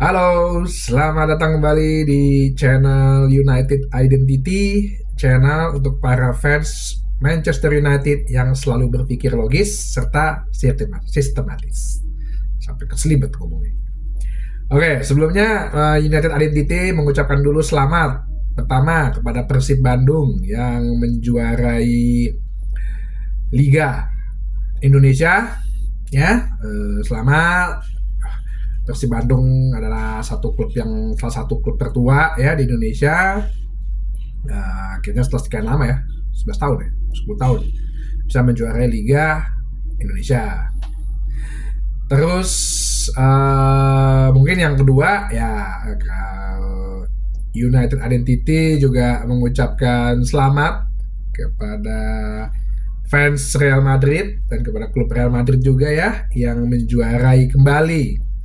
Halo, selamat datang kembali di channel United Identity, channel untuk para fans Manchester United yang selalu berpikir logis serta sistematis. Sampai keselibet ngomongnya. Oke, sebelumnya United Identity mengucapkan dulu selamat pertama kepada Persib Bandung yang menjuarai Liga Indonesia, ya. Selamat. Persib Bandung adalah salah satu klub tertua ya di Indonesia. Nah, akhirnya setelah sekian lama ya, 11 tahun ya, 10 tahun bisa menjuarai Liga Indonesia. Terus mungkin yang kedua ya, United Identity juga mengucapkan selamat kepada fans Real Madrid dan kepada klub Real Madrid juga ya, yang menjuarai kembali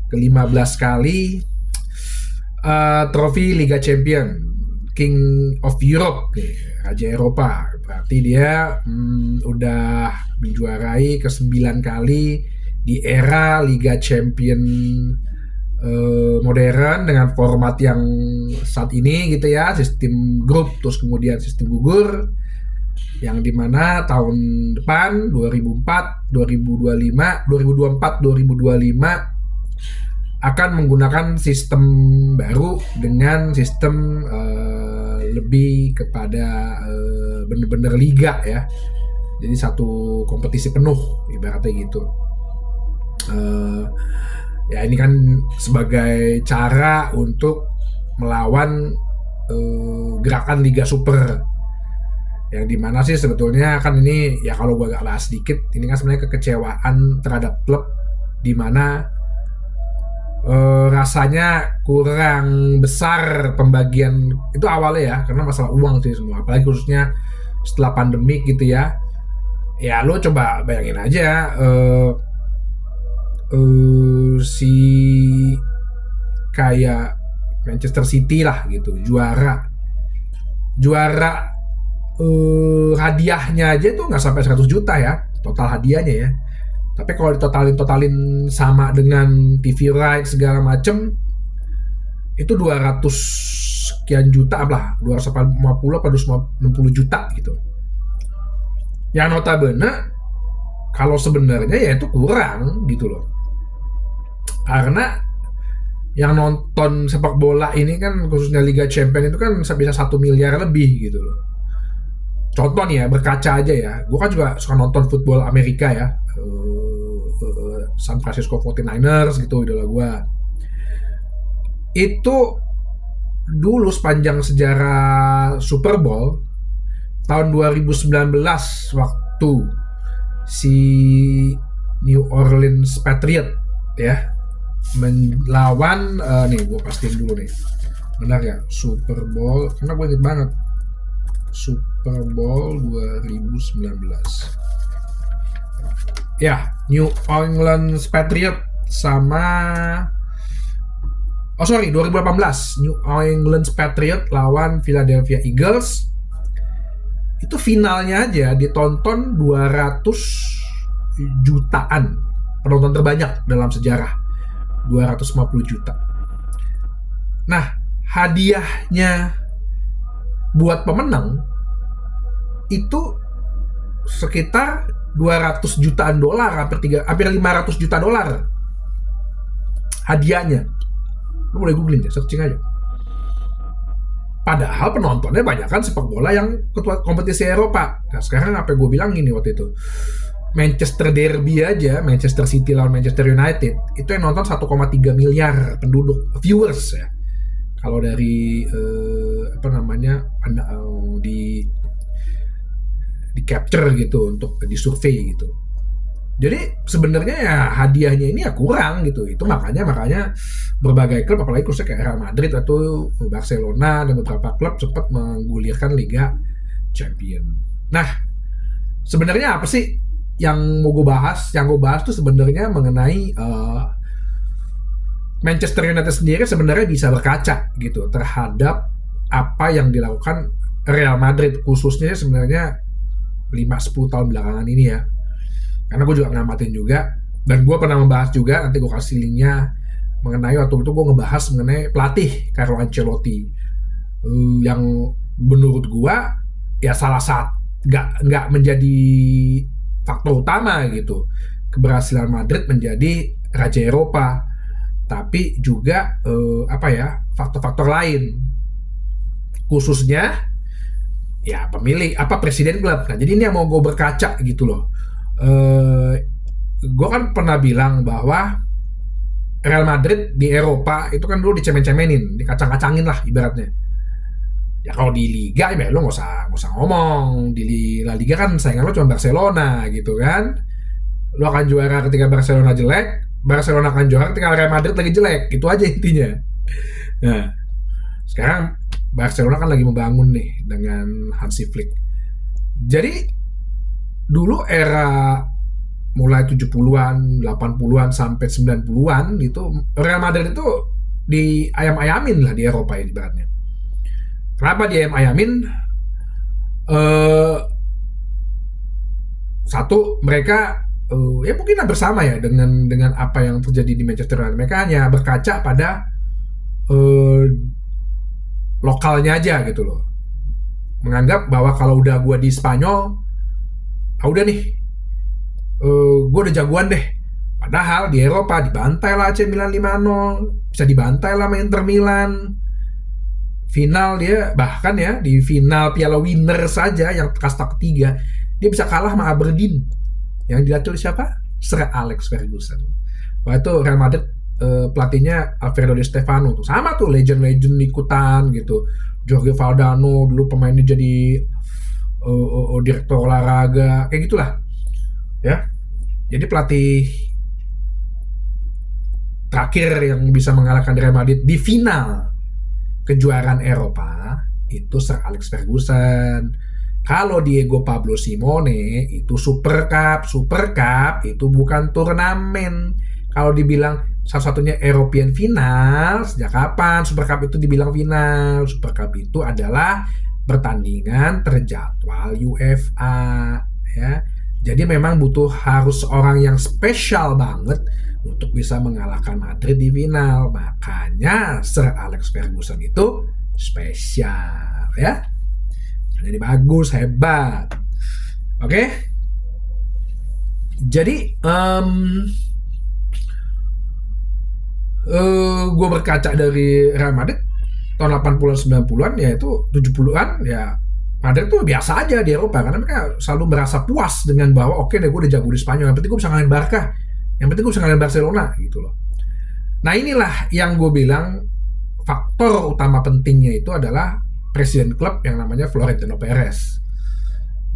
ke-15 kali trofi Liga Champion, King of Europe nih, Raja Eropa. Berarti dia udah menjuarai ke-9 kali di era Liga Champion modern dengan format yang saat ini gitu ya, sistem grup terus kemudian sistem gugur, yang dimana tahun depan 2004, 2025, 2024, 2025 akan menggunakan sistem baru dengan sistem lebih kepada bener-bener liga ya. Jadi satu kompetisi penuh ibaratnya gitu. Ya ini kan sebagai cara untuk melawan gerakan Liga Super, yang dimana sih sebetulnya kan ini ya, kalau gue agak bahas sedikit, ini kan sebenarnya kekecewaan terhadap klub dimana rasanya kurang besar pembagian itu awalnya ya, karena masalah uang sih semua, apalagi khususnya setelah pandemik gitu ya. Ya lo coba bayangin aja si kayak Manchester City lah gitu, juara hadiahnya aja tuh nggak sampai 100 juta ya total hadiahnya ya. Tapi kalau totalin sama dengan TV rights segala macem, itu 200 sekian juta lah, 250 atau 260 juta gitu. Yang notabene kalau sebenarnya ya itu kurang gitu loh. Karena yang nonton sepak bola ini kan, khususnya Liga Champion itu kan bisa 1 miliar lebih gitu loh. Contoh nih ya, berkaca aja ya, gue kan juga suka nonton football Amerika ya, San Francisco 49ers gitu, idola gue. Itu dulu sepanjang sejarah Super Bowl tahun 2019 waktu si New Orleans Patriot ya melawan nih gue pastiin dulu nih, benar ya, Super Bowl, karena gue inget banget Super Bowl 2019 ya, New Orleans Patriot sama 2018 New Orleans Patriot lawan Philadelphia Eagles. Itu finalnya aja ditonton 200 jutaan, penonton terbanyak dalam sejarah, 250 juta. Nah, hadiahnya buat pemenang itu sekitar 200 jutaan dolar, hampir 500 juta dolar hadiahnya. Lu boleh googling ya, searching aja. Padahal penontonnya banyak kan sepak bola yang ketua kompetisi Eropa. Nah sekarang apa gue bilang gini waktu itu, Manchester Derby aja, Manchester City lawan Manchester United, itu yang nonton 1,3 miliar penduduk, viewers ya. Kalau dari di capture gitu, untuk disurvey gitu. Jadi sebenarnya ya hadiahnya ini ya kurang gitu. Itu makanya berbagai klub, apalagi khususnya kayak Real Madrid atau Barcelona dan beberapa klub sempat menggulirkan Liga Champion. Nah, sebenarnya apa sih yang mau gue bahas? Yang gue bahas tuh sebenarnya mengenai Manchester United sendiri sebenarnya bisa berkaca gitu terhadap apa yang dilakukan Real Madrid, khususnya sebenarnya 5-10 tahun belakangan ini ya. Karena gue juga ngamatin juga, dan gue pernah membahas juga, nanti gue kasih linknya mengenai waktu itu gue ngebahas mengenai pelatih Carlo Ancelotti, yang menurut gue ya salah satu nggak menjadi faktor utama gitu keberhasilan Madrid menjadi raja Eropa, tapi juga apa ya, faktor-faktor lain, khususnya ya pemilik apa presiden klub. Nah, jadi ini yang mau gue berkaca gitu loh. Gue kan pernah bilang bahwa Real Madrid di Eropa itu kan dulu dicemen-cemenin, dikacang-kacangin lah ibaratnya. Ya kalau di Liga ya lo nggak usah ngomong. Di La Liga kan saingan lo cuma Barcelona gitu kan. Lo akan juara ketika Barcelona jelek, Barcelona akan juara ketika Real Madrid lagi jelek. Itu aja intinya. Nah, sekarang Barcelona kan lagi membangun nih dengan Hansi Flick. Jadi dulu era mulai 70-an, 80-an sampai 90-an gitu, Real Madrid itu di ayam-ayamin lah di Eropa ini ibaratnya. Kenapa di ayam-ayamin? Satu, mereka ya mungkin bersama ya dengan apa yang terjadi di Manchester United. Mereka hanya berkaca pada lokalnya aja gitu loh. Menganggap bahwa kalau udah gue di Spanyol, udah nih, gue udah jagoan deh. Padahal di Eropa dibantai lah AC Milan 5-0, bisa dibantai lah sama Inter Milan. Final dia bahkan ya di final Piala Winner saja yang kasta ketiga dia bisa kalah sama Aberdeen yang dilatih oleh siapa? Sir Alex Ferguson. Wah, itu Real Madrid pelatihnya Alfredo Di Stefano tuh sama tuh, legend-legend ikutan gitu. Jorge Valdano dulu pemainnya jadi direktur olahraga kayak gitulah ya. Jadi pelatih terakhir yang bisa mengalahkan Real Madrid di final kejuaraan Eropa itu Sir Alex Ferguson. Kalau Diego Pablo Simone itu Super Cup. Super Cup itu bukan turnamen. Kalau dibilang salah satunya European Final, sejak kapan Super Cup itu dibilang final? Super Cup itu adalah pertandingan terjadwal UEFA ya. Jadi memang butuh harus orang yang spesial banget untuk bisa mengalahkan Madrid di final. Makanya Sir Alex Ferguson itu spesial ya. Jadi bagus, hebat. Oke. Jadi gue berkaca dari Real Madrid tahun 80-an 90-an ya itu 70-an ya Madrid tuh biasa aja di Eropa karena mereka selalu merasa puas dengan bahwa oke deh gue udah jago di Spanyol, yang penting gue bisa ngalahin Barca, yang penting gue bisa ngalahin Barcelona gitu loh. Nah inilah yang gue bilang faktor utama pentingnya itu adalah presiden klub yang namanya Florentino Perez.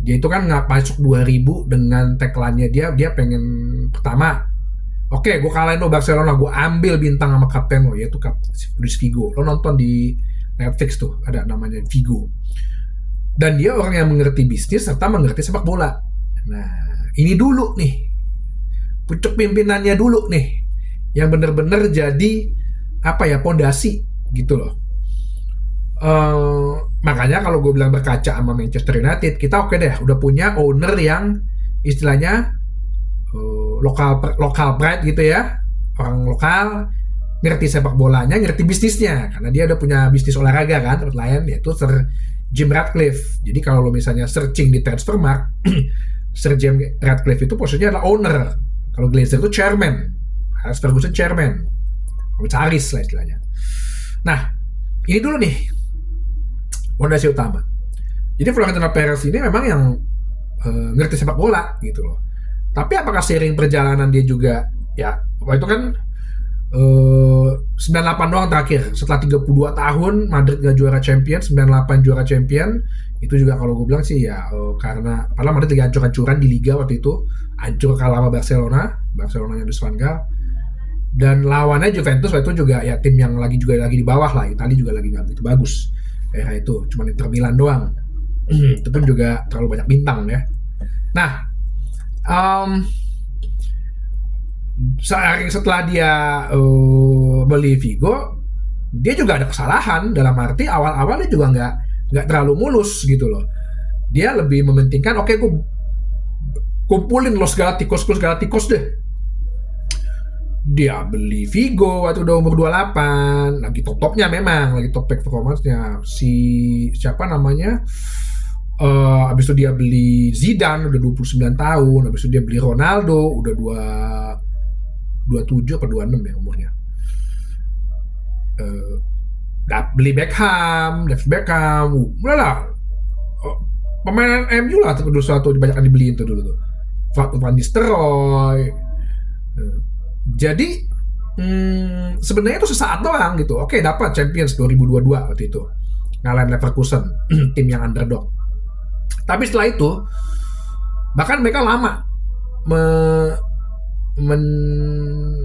Dia itu kan nggak masuk 2000 dengan tagline-nya dia pengen pertama, oke gue kalahin lo Barcelona, gue ambil bintang sama kapten lo yaitu Luis Figo. Lo nonton di Netflix tuh ada namanya Figo. Dan dia orang yang mengerti bisnis serta mengerti sepak bola. Nah ini dulu nih pucuk pimpinannya dulu nih yang bener-bener jadi apa ya, pondasi gitu loh. Makanya kalau gue bilang berkaca sama Manchester United, kita oke deh udah punya owner yang istilahnya lokal pride gitu ya, orang lokal, ngerti sepak bolanya, ngerti bisnisnya karena dia udah punya bisnis olahraga kan tempat lain, yaitu Sir Jim Ratcliffe. Jadi kalau lo misalnya searching di Transfermarkt Sir Jim Ratcliffe itu posisinya adalah owner, kalau Glazer itu chairman, Alex Ferguson chairman, komisaris lah istilahnya. Nah ini dulu nih fondasi utama. Jadi Florentino Perez ini memang yang ngerti sepak bola gitu loh. Tapi apakah seiring perjalanan dia juga ya, waktu itu kan 98 doang terakhir setelah 32 tahun Madrid gak juara champion, 98 juara champion. Itu juga kalau gue bilang sih ya karena padahal Madrid lagi hancur-hancuran di Liga waktu itu, hancur kalah sama Barcelonanya Luis Van Gaal, dan lawannya Juventus waktu itu juga ya tim yang lagi di bawah lah. Italia juga lagi nggak begitu bagus era itu, cuma Inter Milan doang. Itu pun juga terlalu banyak bintang ya. Nah setelah dia beli Vigo, dia juga ada kesalahan dalam arti awal-awal dia juga nggak terlalu mulus gitu loh. Dia lebih mementingkan oke gue kumpulin Los Galacticos deh, Dia beli Vigo waktu udah umur 28, lagi top-topnya memang, lagi top performance-nya. Si siapa namanya? Habis itu dia beli Zidane udah 29 tahun, habis itu dia beli Ronaldo udah 27 apa 26 ya umurnya. Eh, Beli Beckham, David Beckham, udah lah. Eh, Pemain MU lah dulu satu banyak dibeliin tuh dulu tuh. Van Nistelrooy. Eh, Jadi sebenarnya itu sesaat doang gitu. Oke, dapat Champions 2022 waktu itu. Ngalahin Leverkusen, tim yang underdog. Tapi setelah itu bahkan mereka lama me-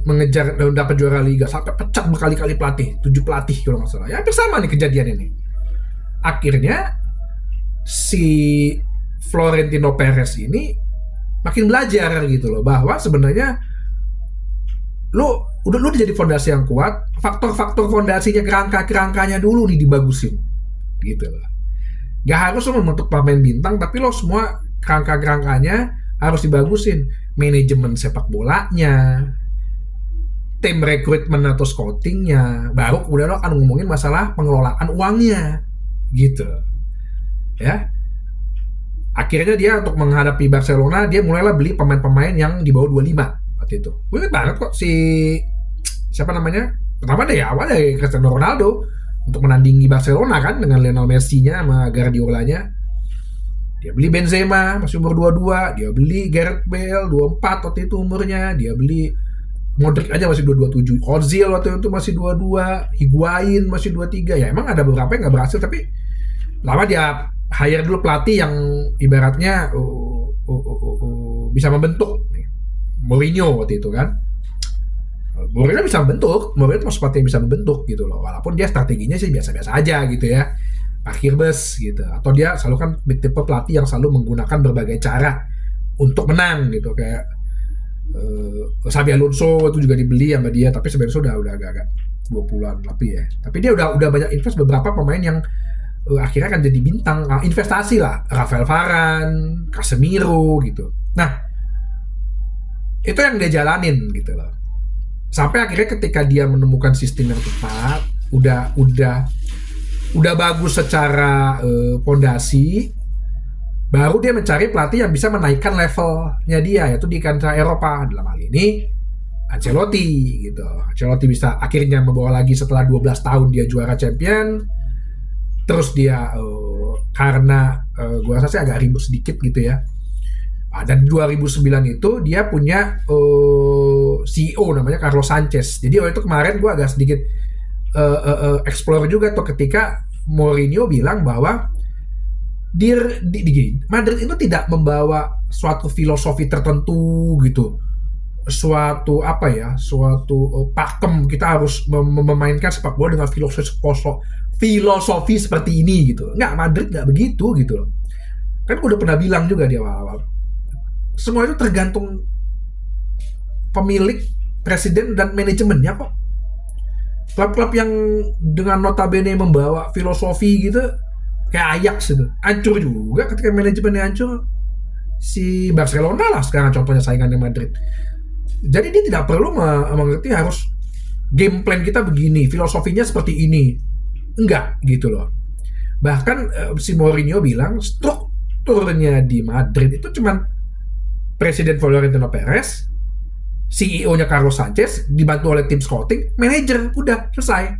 mengejar dan dapat juara liga sampai pecat berkali-kali pelatih, 7 pelatih kalau nggak salah. Ya hampir sama nih kejadian ini. Akhirnya si Florentino Perez ini makin belajar gitu loh bahwa sebenarnya lu udah jadi fondasi yang kuat, faktor-faktor fondasinya kerangkanya dulu nih dibagusin gitu loh. Gak harus lo membentuk pemain bintang, tapi lo semua kerangkanya harus dibagusin. Manajemen sepak bolanya, tim rekrutmen atau scoutingnya, baru kemudian lo akan ngomongin masalah pengelolaan uangnya gitu ya. Akhirnya dia untuk menghadapi Barcelona, dia mulailah beli pemain-pemain yang di bawah 25 waktu itu. Gue inget banget kok si siapa namanya, pertama deh awal dari Cristiano Ronaldo untuk menandingi Barcelona kan dengan Lionel Messi-nya sama Guardiola-nya. Dia beli Benzema masih umur 22, dia beli Gareth Bale 24 waktu itu umurnya, dia beli Modric aja masih 227, Ozil waktu itu masih 22, Higuain masih 23. Ya emang ada beberapa yang nggak berhasil, tapi lama dia hire dulu pelatih yang ibaratnya bisa membentuk. Mourinho waktu itu kan. Mourinho bisa membentuk, Mourinho itu pelatih yang bisa membentuk gitu loh. Walaupun dia strateginya sih biasa-biasa aja gitu ya. Akhir bus gitu. Atau dia selalu kan tipe pelatih yang selalu menggunakan berbagai cara untuk menang gitu, kayak Xabi Alonso itu juga dibeli sama dia, tapi sebenarnya udah agak 20-an lebih ya. Tapi dia udah banyak invest beberapa pemain yang akhirnya akan jadi bintang, investasi lah, Rafael Varane, Casemiro gitu. Nah, itu yang dia jalanin gitu loh. Sampai akhirnya ketika dia menemukan sistem yang tepat, udah bagus secara pondasi, baru dia mencari pelatih yang bisa menaikkan levelnya dia, yaitu di kancah Eropa. Dalam hal ini Ancelotti gitu. Ancelotti bisa akhirnya membawa lagi setelah 12 tahun dia juara champion. Terus dia karena gue rasa sih agak ribut sedikit gitu ya. Dan 2009 itu dia punya CEO namanya Carlos Sanchez. Jadi waktu itu kemarin gue agak sedikit explore juga tuh ketika Mourinho bilang bahwa Madrid itu tidak membawa suatu filosofi tertentu gitu, suatu pakem kita harus memainkan sepak bola dengan filosofi seperti ini gitu. Nggak, Madrid nggak begitu gitu loh. Kan udah pernah bilang juga di awal-awal, semua itu tergantung pemilik, presiden dan manajemennya kok. Klub-klub yang dengan notabene membawa filosofi gitu kayak Ajax itu hancur juga ketika manajemennya hancur. Si Barcelona lah sekarang contohnya saingannya Madrid. Jadi dia tidak perlu mengerti harus game plan kita begini, filosofinya seperti ini, enggak gitu loh. Bahkan si Mourinho bilang strukturnya di Madrid itu cuman Presiden Florentino Perez, CEO-nya Carlos Sanchez, dibantu oleh tim scouting, manajer, udah selesai.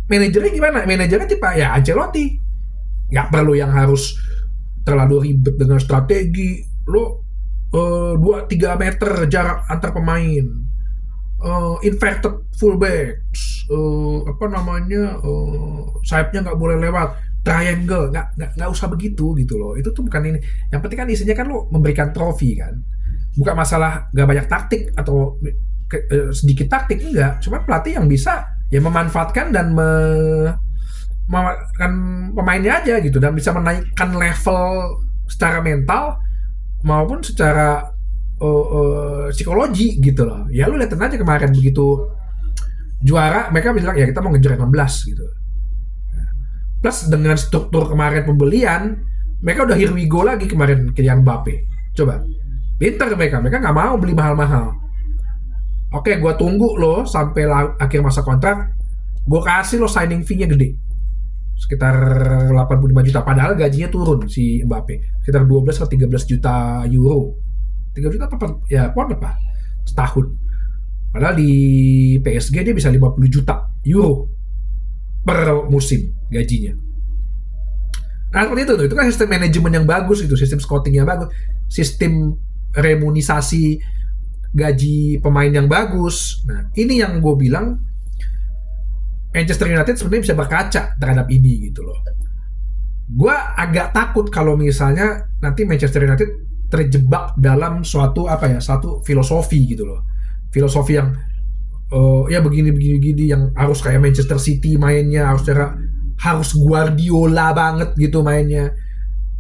Manajernya gimana? Manajernya tipe ya Ancelotti. Nggak perlu yang harus terlalu ribet dengan strategi. Lo 2-3 meter jarak antar pemain. Inverted fullbacks. Sayapnya nggak boleh lewat. Triangle. Nggak usah begitu gitu loh. Itu tuh bukan ini. Yang penting kan isinya kan lo memberikan trofi kan. Bukan masalah nggak banyak taktik atau sedikit taktik, enggak. Cuma pelatih yang bisa ya memanfaatkan dan kan pemainnya aja gitu, dan bisa menaikkan level secara mental maupun secara psikologi gitu loh. Ya lu lihat aja kemarin begitu juara mereka bilang ya kita mau ngejar 16 gitu. Plus dengan struktur kemarin pembelian mereka udah here we go lagi kemarin Kylian Mbappe. Coba pintar mereka nggak mau beli mahal-mahal. Oke, gue tunggu lo sampai akhir masa kontrak, gue kasih lo signing fee-nya gede, sekitar 85 juta, padahal gajinya turun si Mbappe sekitar 12 atau 13 juta euro, 3 juta apa ya pound apa setahun, padahal di PSG dia bisa 50 juta euro per musim gajinya. Nah seperti itu kan sistem manajemen yang bagus, itu sistem scouting yang bagus, sistem remunisasi gaji pemain yang bagus. Nah ini yang gue bilang Manchester United sebenarnya bisa berkaca terhadap ini gitu loh. Gue agak takut kalau misalnya nanti Manchester United terjebak dalam suatu satu filosofi gitu loh, filosofi yang ya begini yang harus kayak Manchester City mainnya, harus Guardiola banget gitu mainnya.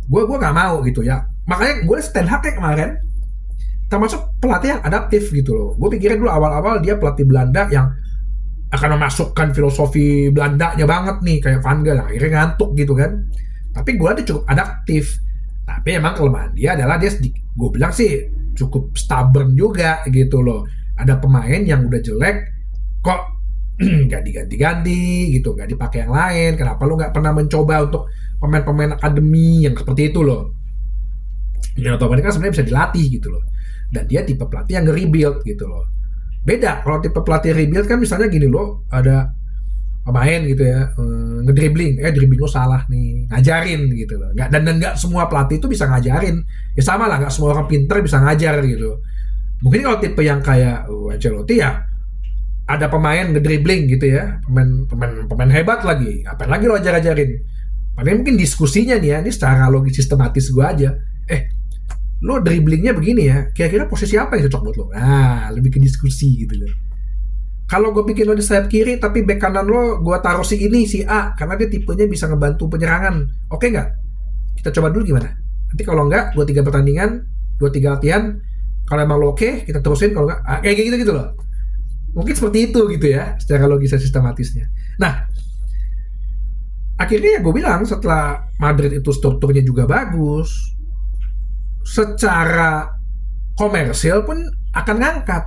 Gue nggak mau gitu ya. Makanya gue Ten Hag kayak kemarin termasuk pelatih yang adaptif gitu loh. Gue pikirin dulu awal-awal dia pelatih Belanda yang akan memasukkan filosofi Belandanya banget nih kayak Van Gaal, akhirnya ngantuk gitu kan. Tapi gue ada cukup adaptif. Tapi emang kelemahan dia adalah gue bilang sih cukup stubborn juga gitu loh. Ada pemain yang udah jelek kok nggak diganti-ganti gitu, nggak dipakai yang lain. Kenapa lo nggak pernah mencoba untuk pemain-pemain akademi yang seperti itu loh? Ya otomatis kan sebenarnya bisa dilatih gitu loh. Dan dia tipe pelatih yang nge-rebuild gitu loh. Beda kalau tipe pelatih rebuild kan misalnya gini loh, ada pemain gitu ya ngedribbling, dribbling lo salah nih, ngajarin gitu loh. Dan nggak semua pelatih itu bisa ngajarin. Ya sama lah, nggak semua orang pinter bisa ngajar gitu. Mungkin kalau tipe yang kayak Ancelotti ya ada pemain ngedribbling gitu ya, pemain hebat lagi, ngapain lagi lo ajarin? Paling mungkin diskusinya nih ya, ini secara logis sistematis gue aja. Lo dribblingnya begini ya, kira-kira posisi apa yang cocok buat lo? Nah, lebih ke diskusi gitu loh. Kalau gue bikin lo di sayap kiri, tapi bek kanan lo gue taruh si ini, si A, karena dia tipenya bisa ngebantu penyerangan. Oke nggak? Kita coba dulu gimana? Nanti kalau nggak, 2-3 pertandingan, 2-3 latihan, kalau emang lo oke, kita terusin, kalau nggak, kayak gitu loh. Mungkin seperti itu gitu ya, secara logis dan sistematisnya. Nah, akhirnya ya gue bilang setelah Madrid itu strukturnya juga bagus, secara komersil pun akan ngangkat,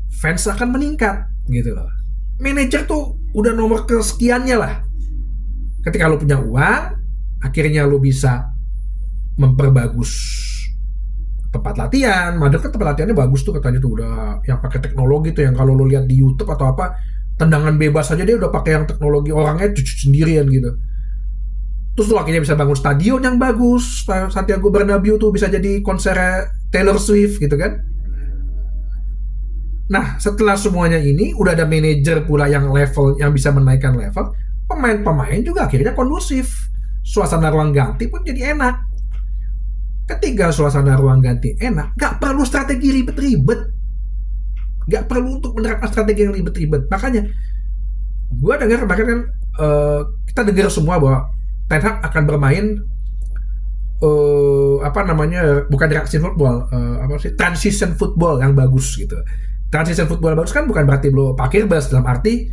fans akan meningkat gitu loh. Manajer tuh udah nomor kesekiannya lah. Ketika lo punya uang, akhirnya lo bisa memperbagus tempat latihan. Madrid kan tempat latihannya bagus tuh katanya tuh, udah yang pakai teknologi tuh, yang kalau lo lihat di YouTube atau apa, tendangan bebas aja dia udah pakai yang teknologi, orangnya cuci sendirian gitu. Terus lo akhirnya bisa bangun stadion yang bagus, Santiago Bernabeu tuh bisa jadi konser Taylor Swift gitu kan. Nah setelah semuanya ini udah ada manajer pula yang level, yang bisa menaikkan level, pemain-pemain juga akhirnya kondusif, suasana ruang ganti pun jadi enak. Ketika suasana ruang ganti enak, gak perlu strategi ribet-ribet, gak perlu untuk menerapkan strategi yang ribet-ribet. Makanya gue dengar kemarin kan, kita dengar semua bahwa Ten Hag akan bermain bukan reaction football, transition football yang bagus gitu. Transition football bagus kan bukan berarti lo parkir bus, dalam arti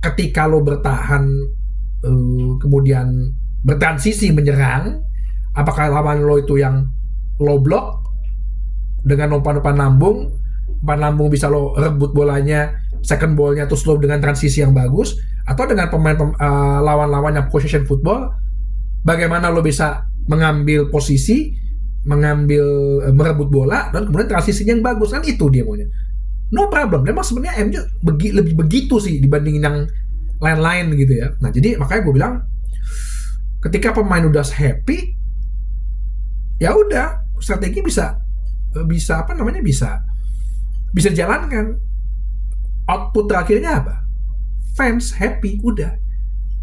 ketika lo bertahan kemudian bertransisi menyerang, apakah lawan lo itu yang low block dengan umpan lambung bisa lo rebut bolanya, second ballnya terus lo dengan transisi yang bagus, atau dengan pemain lawan-lawan yang possession football, bagaimana lo bisa mengambil posisi, merebut bola dan kemudian transisinya yang bagus, kan itu dia maunya. No problem. Memang sebenarnya MU lebih begitu sih dibandingin yang lain-lain gitu ya. Nah jadi makanya gue bilang ketika pemain udah happy, ya udah strategi bisa dijalankan. Output terakhirnya apa? Fans happy, udah.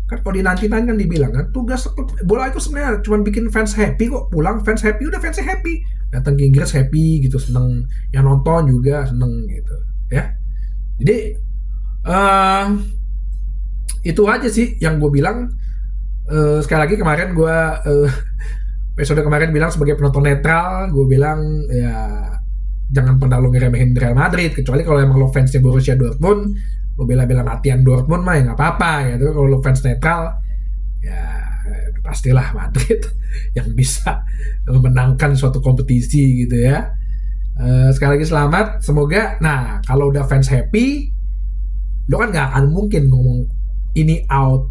Kan kalau di nanti kan dibilang kan tugas bola itu sebenarnya cuma bikin fans happy kok, pulang fans happy, udah fansnya happy, datang ke Inggris happy gitu, seneng, yang nonton juga seneng gitu ya. Jadi itu aja sih yang gue bilang. Sekali lagi kemarin gue episode kemarin bilang sebagai penonton netral, gue bilang ya jangan pernah lo ngeremehin Real Madrid, kecuali kalau emang lo fansnya Borussia Dortmund, lo bela-bela matian Dortmund mah ya nggak apa-apa ya. Tapi kalau lo fans netral ya pastilah Madrid yang bisa memenangkan suatu kompetisi gitu ya. Sekali lagi selamat, semoga. Nah, kalau udah fans happy, lo kan nggak akan mungkin ngomong ini out,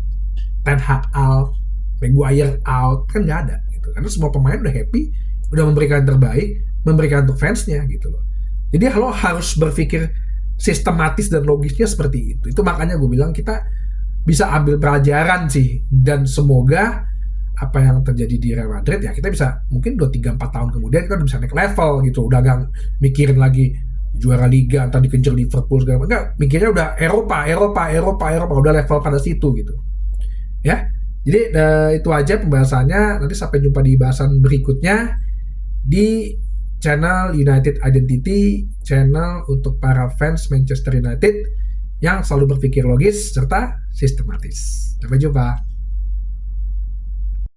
Ten Hag out, Maguire out, kan nggak ada gitu. Karena semua pemain udah happy, udah memberikan yang terbaik, memberikan untuk fansnya gitu loh. Jadi lo harus berpikir sistematis dan logisnya seperti itu. Itu makanya gue bilang kita bisa ambil pelajaran sih, dan semoga apa yang terjadi di Real Madrid ya kita bisa mungkin 2 3 4 tahun kemudian kita udah bisa naik level gitu. Udah gak mikirin lagi juara liga entar dikejar Liverpool segala macam. Enggak, mikirnya udah Eropa, udah level pada situ gitu. Ya. Jadi itu aja pembahasannya. Nanti sampai jumpa di bahasan berikutnya di channel United Identity, channel untuk para fans Manchester United yang selalu berpikir logis serta sistematis. Sampai jumpa.